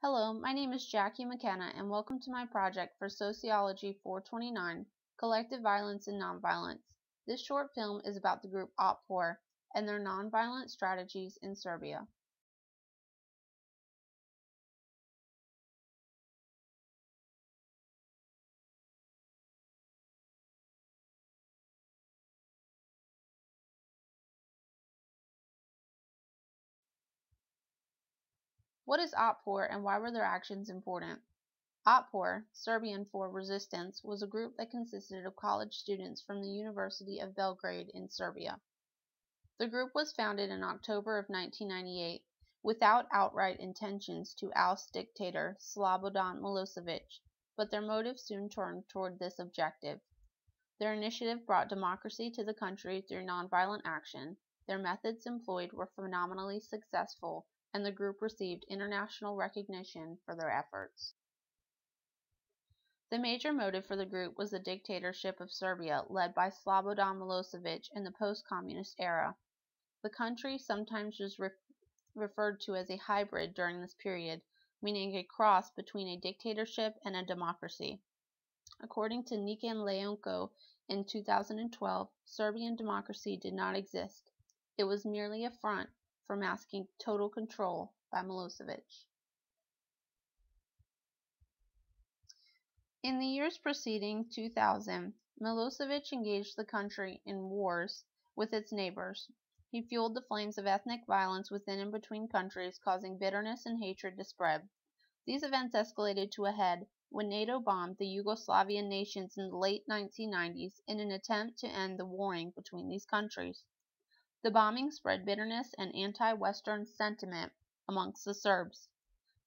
Hello, my name is Jackie McKenna, and welcome to my project for Sociology 429, Collective Violence and Nonviolence. This short film is about the group Otpor and their nonviolent strategies in Serbia. What is Otpor and why were their actions important? Otpor, Serbian for resistance, was a group that consisted of college students from the University of Belgrade in Serbia. The group was founded in October of 1998 without outright intentions to oust dictator Slobodan Milosevic, but their motives soon turned toward this objective. Their initiative brought democracy to the country through nonviolent action. Their methods employed were phenomenally successful, and the group received international recognition for their efforts. The major motive for the group was the dictatorship of Serbia, led by Slobodan Milosevic in the post-communist era. The country sometimes was referred to as a hybrid during this period, meaning a cross between a dictatorship and a democracy. According to Nikan Leonko in 2012, Serbian democracy did not exist. It was merely a front for masking total control by Milosevic. In the years preceding 2000, Milosevic engaged the country in wars with its neighbors. He fueled the flames of ethnic violence within and between countries, causing bitterness and hatred to spread. These events escalated to a head when NATO bombed the Yugoslavian nations in the late 1990s in an attempt to end the warring between these countries. The bombing spread bitterness and anti-Western sentiment amongst the Serbs.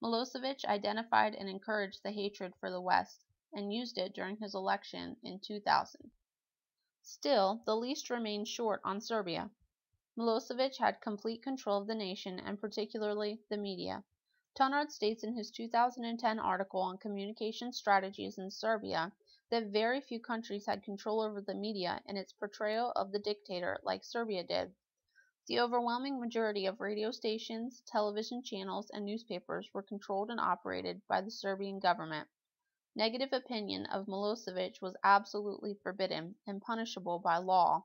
Milosevic identified and encouraged the hatred for the West and used it during his election in 2000. Still, the leash remained short on Serbia. Milosevic had complete control of the nation and particularly the media. Tonard states in his 2010 article on communication strategies in Serbia that very few countries had control over the media and its portrayal of the dictator like Serbia did. The overwhelming majority of radio stations, television channels, and newspapers were controlled and operated by the Serbian government. Negative opinion of Milosevic was absolutely forbidden and punishable by law.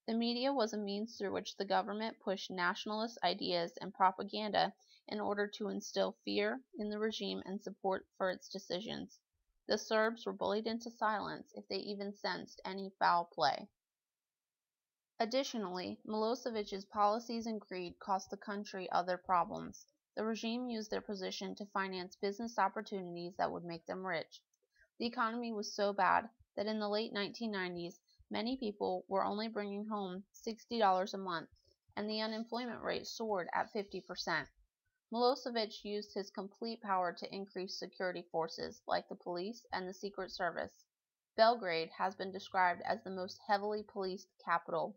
The media was a means through which the government pushed nationalist ideas and propaganda in order to instill fear in the regime and support for its decisions. The Serbs were bullied into silence if they even sensed any foul play. Additionally, Milosevic's policies and greed cost the country other problems. The regime used their position to finance business opportunities that would make them rich. The economy was so bad that in the late 1990s, many people were only bringing home $60 a month, and the unemployment rate soared at 50%. Milosevic used his complete power to increase security forces like the police and the Secret Service. Belgrade has been described as the most heavily policed capital.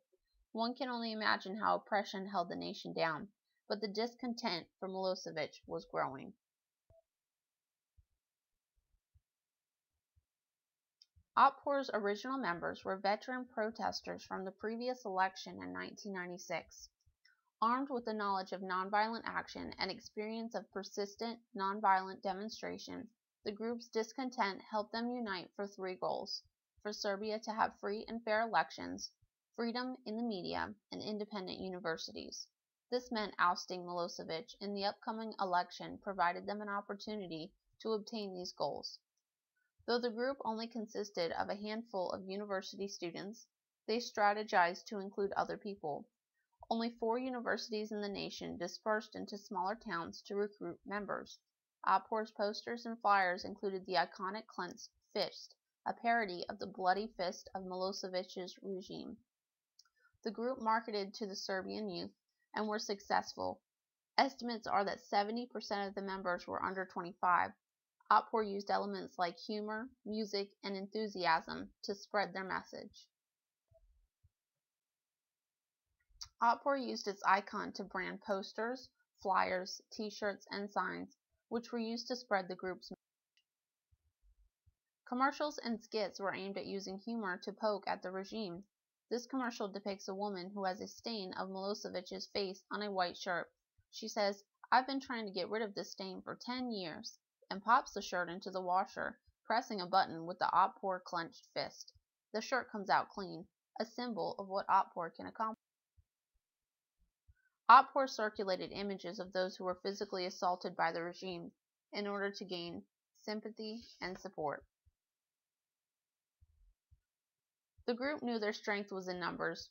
One can only imagine how oppression held the nation down, but the discontent for Milosevic was growing. Otpor's original members were veteran protesters from the previous election in 1996. Armed with the knowledge of nonviolent action and experience of persistent nonviolent demonstration, the group's discontent helped them unite for three goals: for Serbia to have free and fair elections, freedom in the media, and independent universities. This meant ousting Milosevic in the upcoming election provided them an opportunity to obtain these goals. Though the group only consisted of a handful of university students, they strategized to include other people. Only 4 universities in the nation dispersed into smaller towns to recruit members. Otpor's posters and flyers included the iconic clenched fist, a parody of the bloody fist of Milosevic's regime. The group marketed to the Serbian youth and were successful. Estimates are that 70% of the members were under 25. Otpor used elements like humor, music, and enthusiasm to spread their message. Otpor used its icon to brand posters, flyers, t-shirts, and signs, which were used to spread the group's message. Commercials and skits were aimed at using humor to poke at the regime. This commercial depicts a woman who has a stain of Milosevic's face on a white shirt. She says, I've been trying to get rid of this stain for 10 years, and pops the shirt into the washer, pressing a button with the Otpor clenched fist. The shirt comes out clean, a symbol of what Otpor can accomplish. Otpor circulated images of those who were physically assaulted by the regime in order to gain sympathy and support. The group knew their strength was in numbers.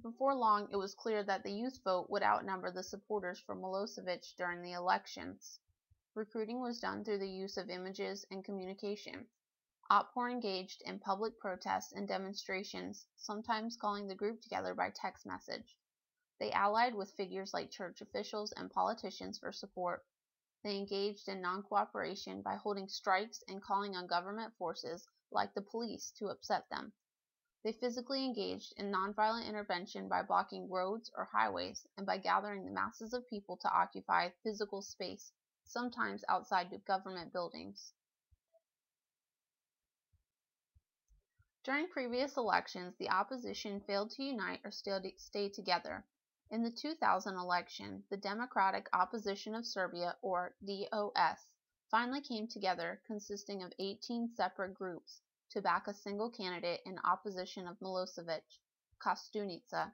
Before long, it was clear that the youth vote would outnumber the supporters for Milosevic during the elections. Recruiting was done through the use of images and communication. Otpor engaged in public protests and demonstrations, sometimes calling the group together by text message. They allied with figures like church officials and politicians for support. They engaged in non-cooperation by holding strikes and calling on government forces like the police to upset them. They physically engaged in nonviolent intervention by blocking roads or highways and by gathering the masses of people to occupy physical space, sometimes outside of government buildings. During previous elections, the opposition failed to unite or stay together. In the 2000 election, the Democratic Opposition of Serbia, or DOS, finally came together, consisting of 18 separate groups, to back a single candidate in opposition of Milosevic, Kostunica.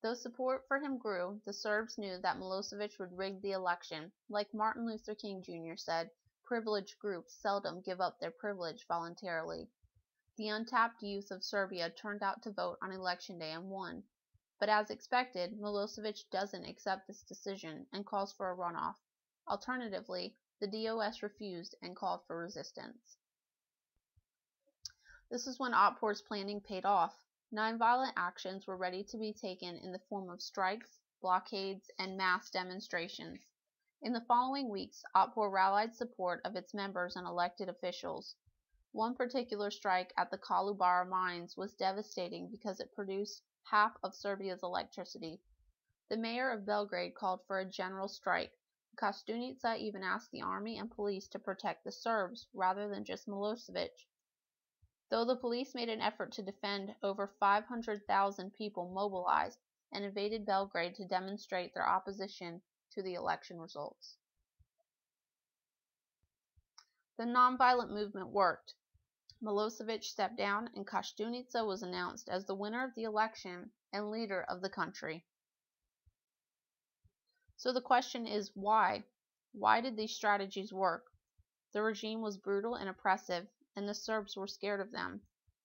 Though support for him grew, the Serbs knew that Milosevic would rig the election. Like Martin Luther King Jr. said, privileged groups seldom give up their privilege voluntarily. The untapped youth of Serbia turned out to vote on election day and won. But as expected, Milosevic doesn't accept this decision and calls for a runoff. Alternatively, the DOS refused and called for resistance. This is when Otpor's planning paid off. Nonviolent actions were ready to be taken in the form of strikes, blockades, and mass demonstrations. In the following weeks, Otpor rallied support of its members and elected officials. One particular strike at the Kolubara mines was devastating because it produced half of Serbia's electricity. The mayor of Belgrade called for a general strike. Kostunica even asked the army and police to protect the Serbs rather than just Milosevic. Though the police made an effort to defend, over 500,000 people mobilized and invaded Belgrade to demonstrate their opposition to the election results. The nonviolent movement worked. Milosevic stepped down and Kostunica was announced as the winner of the election and leader of the country. So the question is why? Why did these strategies work? The regime was brutal and oppressive, and the Serbs were scared of them.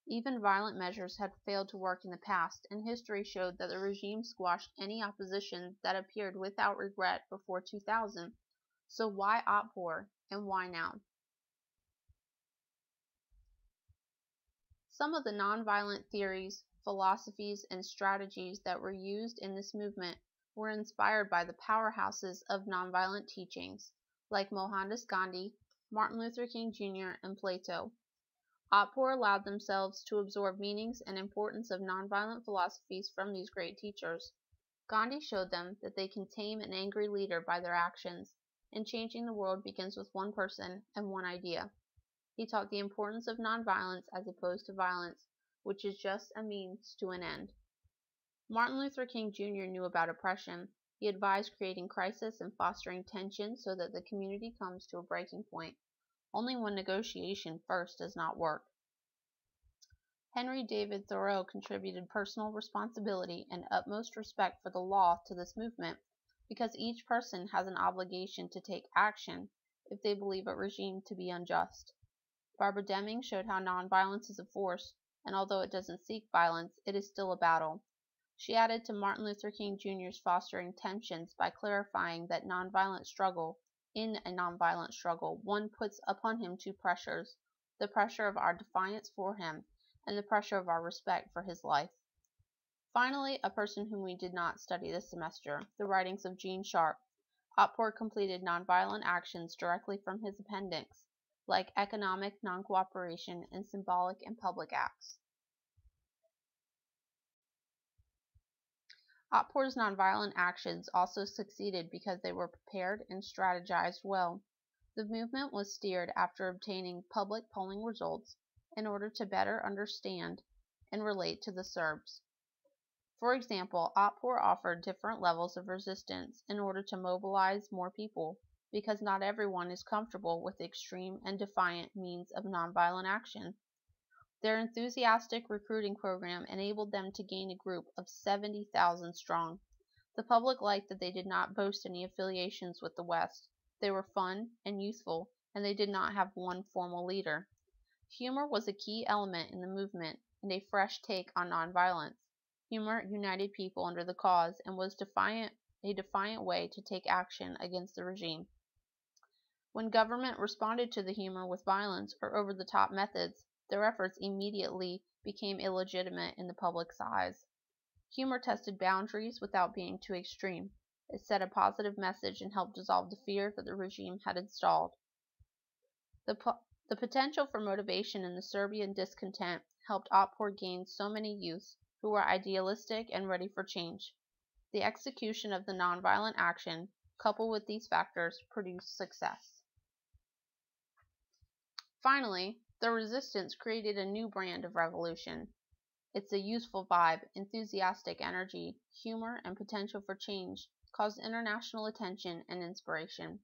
Even violent measures had failed to work in the past, and history showed that the regime squashed any opposition that appeared without regret before 2000. So why Otpor, and why now? Some of the nonviolent theories, philosophies, and strategies that were used in this movement were inspired by the powerhouses of nonviolent teachings, like Mohandas Gandhi, Martin Luther King Jr., and Plato. Otpor allowed themselves to absorb meanings and importance of nonviolent philosophies from these great teachers. Gandhi showed them that they can tame an angry leader by their actions, and changing the world begins with one person and one idea. He taught the importance of nonviolence as opposed to violence, which is just a means to an end. Martin Luther King Jr. knew about oppression. He advised creating crisis and fostering tension so that the community comes to a breaking point. Only when negotiation first does not work. Henry David Thoreau contributed personal responsibility and utmost respect for the law to this movement, because each person has an obligation to take action if they believe a regime to be unjust. Barbara Deming showed how nonviolence is a force, and although it doesn't seek violence, it is still a battle. She added to Martin Luther King Jr.'s fostering tensions by clarifying that in a nonviolent struggle, one puts upon him two pressures, the pressure of our defiance for him and the pressure of our respect for his life. Finally, a person whom we did not study this semester, the writings of Gene Sharp. Otpor completed nonviolent actions directly from his appendix, like economic non-cooperation and symbolic and public acts. Otpor's nonviolent actions also succeeded because they were prepared and strategized well. The movement was steered after obtaining public polling results in order to better understand and relate to the Serbs. For example, Otpor offered different levels of resistance in order to mobilize more people, because not everyone is comfortable with extreme and defiant means of nonviolent action. Their enthusiastic recruiting program enabled them to gain a group of 70,000 strong. The public liked that they did not boast any affiliations with the West. They were fun and youthful, and they did not have one formal leader. Humor was a key element in the movement and a fresh take on nonviolence. Humor united people under the cause and was a defiant way to take action against the regime. When government responded to the humor with violence or over-the-top methods, their efforts immediately became illegitimate in the public's eyes. Humor tested boundaries without being too extreme. It set a positive message and helped dissolve the fear that the regime had installed. The potential for motivation in the Serbian discontent helped Otpor gain so many youths who were idealistic and ready for change. The execution of the nonviolent action, coupled with these factors, produced success. Finally, the resistance created a new brand of revolution. Its youthful vibe, enthusiastic energy, humor, and potential for change caused international attention and inspiration.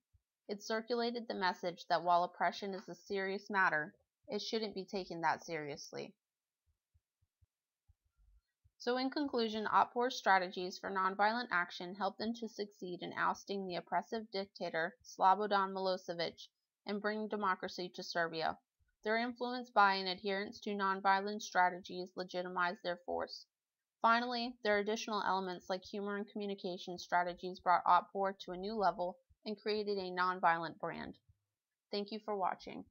It circulated the message that while oppression is a serious matter, it shouldn't be taken that seriously. So in conclusion, Otpor's strategies for nonviolent action helped them to succeed in ousting the oppressive dictator Slobodan Milosevic and bringing democracy to Serbia. Their influence by and adherence to nonviolent strategies legitimized their force. Finally, their additional elements like humor and communication strategies brought Otpor to a new level and created a nonviolent brand. Thank you for watching.